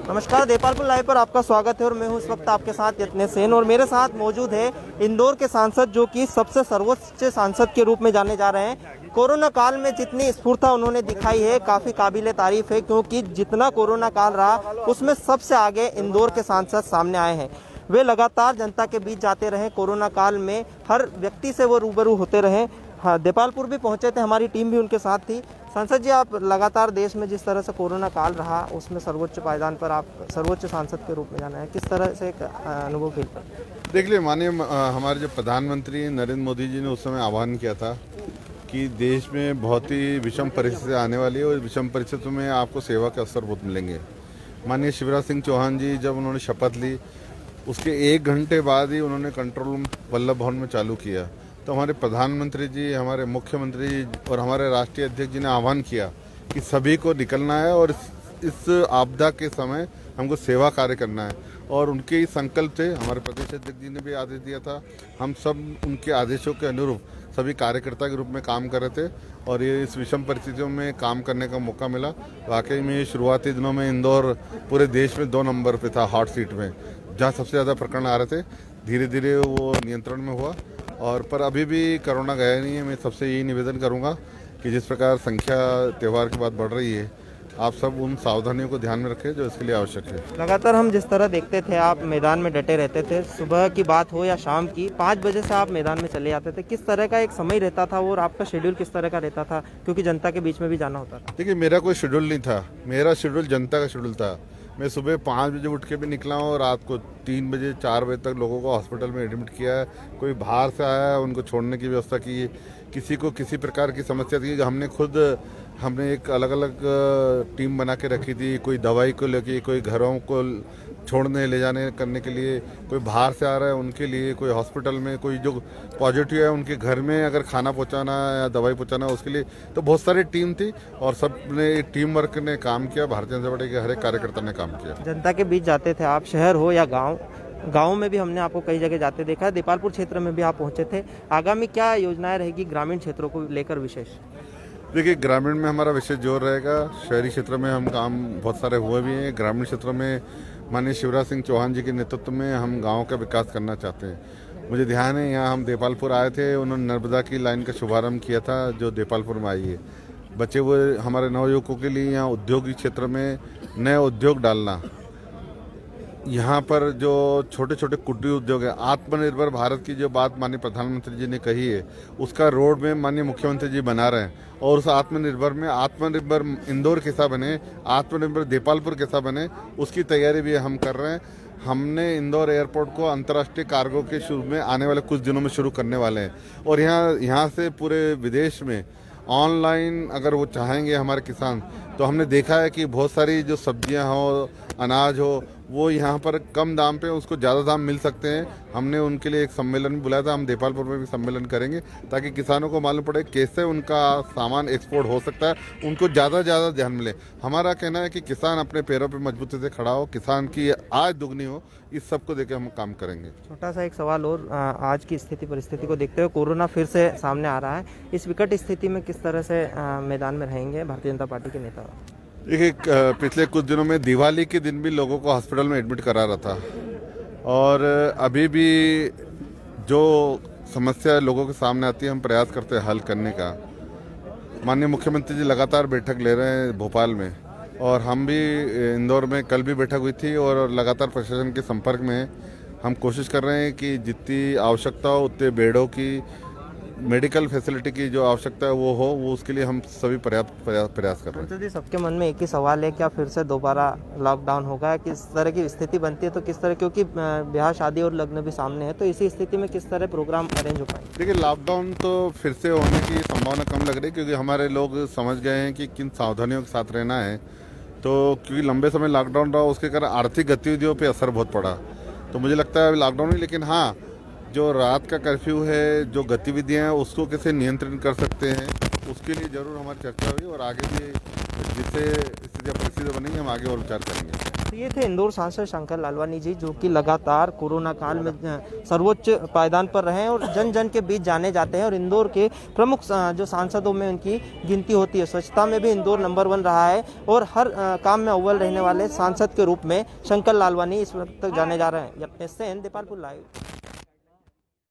नमस्कार, देपालपुर लाइव पर आपका स्वागत है और मैं हूं इस वक्त आपके साथ यत्नेश सेन और मेरे साथ मौजूद है इंदौर के सांसद जो कि सबसे सर्वोच्च सांसद के रूप में जाने जा रहे हैं। कोरोना काल में जितनी स्फूर्ता उन्होंने दिखाई है काफ़ी काबिले तारीफ है, क्योंकि जितना कोरोना काल रहा उसमें सबसे आगे इंदौर के सांसद सामने आए हैं। वे लगातार जनता के बीच जाते रहे, कोरोना काल में हर व्यक्ति से वो रूबरू होते रहे। हाँ, देपालपुर भी पहुंचे थे, हमारी टीम भी उनके साथ थी। सांसद जी, आप लगातार देश में जिस तरह से कोरोना काल रहा उसमें सर्वोच्च पायदान पर आप सर्वोच्च सांसद के रूप में जाना है, किस तरह से एक अनुभव फील कर? देख लिया, माननीय हमारे जो प्रधानमंत्री नरेंद्र मोदी जी ने उस समय आह्वान किया था कि देश में बहुत ही विषम परिस्थितियाँ आने वाली है और विषम परिस्थितियों में आपको सेवा के अवसर बहुत मिलेंगे। माननीय शिवराज सिंह चौहान जी जब उन्होंने शपथ ली उसके 1 घंटे बाद ही उन्होंने कंट्रोल रूम वल्लभ भवन में चालू किया। तो हमारे प्रधानमंत्री जी, हमारे मुख्यमंत्री जी और हमारे राष्ट्रीय अध्यक्ष जी ने आह्वान किया कि सभी को निकलना है और इस आपदा के समय हमको सेवा कार्य करना है, और उनके ही संकल्प से हमारे प्रदेश अध्यक्ष जी ने भी आदेश दिया था। हम सब उनके आदेशों के अनुरूप सभी कार्यकर्ता के रूप में काम कर रहे थे और ये इस विषम परिस्थितियों में काम करने का मौका मिला। वाकई में शुरुआती दिनों में इंदौर पूरे देश में 2 नंबर पे था हॉट सीट में, जहाँ सबसे ज़्यादा प्रकरण आ रहे थे। धीरे धीरे वो नियंत्रण में हुआ और पर अभी भी कोरोना गया नहीं है। मैं सबसे यही निवेदन करूंगा कि जिस प्रकार संख्या त्यौहार के बाद बढ़ रही है, आप सब उन सावधानियों को ध्यान में रखें जो इसके लिए आवश्यक है। लगातार हम जिस तरह देखते थे, आप मैदान में डटे रहते थे, सुबह की बात हो या शाम की, 5 बजे से आप मैदान में चले जाते थे। किस तरह का एक समय रहता था और आपका शेड्यूल किस तरह का रहता था, क्योंकि जनता के बीच में भी जाना होता था? देखिए, मेरा कोई शेड्यूल नहीं था, मेरा शेड्यूल जनता का शेड्यूल था। मैं सुबह 5 बजे उठ के भी निकला हूँ और रात को 3 बजे 4 बजे तक लोगों को हॉस्पिटल में एडमिट किया है। कोई बाहर से आया है उनको छोड़ने की व्यवस्था की है। किसी को किसी प्रकार की समस्या थी, हमने एक अलग अलग टीम बना के रखी थी। कोई दवाई को लेके, कोई घरों को छोड़ने ले जाने करने के लिए, कोई बाहर से आ रहा है उनके लिए, कोई हॉस्पिटल में, कोई जो पॉजिटिव है उनके घर में अगर खाना पहुंचाना या दवाई पहुंचाना उसके लिए। तो बहुत सारी टीम थी और सब ने टीम वर्क ने काम किया। भारतीय जनता पार्टी के हर एक कार्यकर्ता ने काम किया। जनता के बीच जाते थे आप, शहर हो या गाँव में भी हमने आपको कई जगह जाते देखा है। देपालपुर क्षेत्र में भी आप पहुंचे थे। आगामी क्या योजनाएं रहेगी ग्रामीण क्षेत्रों को लेकर विशेष? देखिए, ग्रामीण में हमारा विशेष जोर रहेगा। शहरी क्षेत्र में हम काम बहुत सारे हुए भी हैं। ग्रामीण क्षेत्रों में माननीय शिवराज सिंह चौहान जी के नेतृत्व में हम गाँव का विकास करना चाहते हैं। मुझे ध्यान है, यहाँ हम देपालपुर आए थे, उन्होंने नर्मदा की लाइन का शुभारंभ किया था जो देपालपुर में आई है। बचे हुए हमारे नवयुवकों के लिए यहाँ औद्योगिक क्षेत्र में नए उद्योग डालना, यहाँ पर जो छोटे छोटे कुटीर उद्योग है, आत्मनिर्भर भारत की जो बात माननीय प्रधानमंत्री जी ने कही है उसका रोड मैप माननीय मुख्यमंत्री जी बना रहे हैं। और उस आत्मनिर्भर इंदौर कैसा बने, आत्मनिर्भर देपालपुर कैसा बने, उसकी तैयारी भी हम कर रहे हैं। हमने इंदौर एयरपोर्ट को अंतर्राष्ट्रीय कार्गो के शुरू में आने वाले कुछ दिनों में शुरू करने वाले हैं और यहाँ से पूरे विदेश में ऑनलाइन अगर वो चाहेंगे हमारे किसान, तो हमने देखा है कि बहुत सारी जो सब्जियां हो, अनाज हो, वो यहाँ पर कम दाम पे उसको ज़्यादा दाम मिल सकते हैं। हमने उनके लिए एक सम्मेलन भी बुलाया था, हम देपालपुर में भी सम्मेलन करेंगे ताकि किसानों को मालूम पड़े कैसे उनका सामान एक्सपोर्ट हो सकता है, उनको ज़्यादा ध्यान मिले। हमारा कहना है कि किसान अपने पैरों पे मजबूती से खड़ा हो, किसान की आय दुगनी हो, इस सब को देकर हम काम करेंगे। छोटा सा एक सवाल और, आज की परिस्थिति को देखते हुए कोरोना फिर से सामने आ रहा है, इस विकट स्थिति में किस तरह से मैदान में रहेंगे भारतीय जनता पार्टी के नेता? देखिए, पिछले कुछ दिनों में दिवाली के दिन भी लोगों को हॉस्पिटल में एडमिट करा रहा था और अभी भी जो समस्या लोगों के सामने आती है हम प्रयास करते हैं हल करने का। माननीय मुख्यमंत्री जी लगातार बैठक ले रहे हैं भोपाल में और हम भी इंदौर में कल भी बैठक हुई थी और लगातार प्रशासन के संपर्क में हम कोशिश कर रहे हैं कि जितनी आवश्यकता हो उतने बेडों की, मेडिकल फैसिलिटी की जो आवश्यकता है वो उसके लिए हम सभी पर्याप्त प्रयास कर रहे हैं। जी, सबके मन में एक ही सवाल है, क्या फिर से दोबारा लॉकडाउन होगा? किस तरह की स्थिति बनती है तो किस तरह, क्योंकि ब्याह शादी और लग्न भी सामने है, तो इसी स्थिति में किस तरह प्रोग्राम अरेंज हो पाएंगे? देखिए, लॉकडाउन तो फिर से होने की संभावना कम लग रही है क्योंकि हमारे लोग समझ गए हैं कि किन सावधानियों के साथ रहना है। तो क्योंकि लंबे समय लॉकडाउन रहा उसके कारण आर्थिक गतिविधियों पर असर बहुत पड़ा, तो मुझे लगता है लॉकडाउन नहीं, लेकिन हाँ, जो रात का कर्फ्यू है, जो गतिविधियां हैं उसको कैसे नियंत्रण कर सकते हैं उसके लिए जरूर हमारी चर्चा हुई और आगे भी जिससे स्थिति परिस्थिति बनेगी हम आगे और विचार करेंगे। ये थे इंदौर सांसद शंकर लालवानी जी, जो कि लगातार कोरोना काल में सर्वोच्च पायदान पर रहे हैं और जन जन के बीच जाने जाते हैं और इंदौर के प्रमुख जो सांसदों में उनकी गिनती होती है। स्वच्छता में भी इंदौर नंबर 1 रहा है और हर काम में अव्वल रहने वाले सांसद के रूप में शंकर लालवानी इस वक्त तक जाने जा रहे हैं। यत्नेश सेन, दीपालपुर लाइव।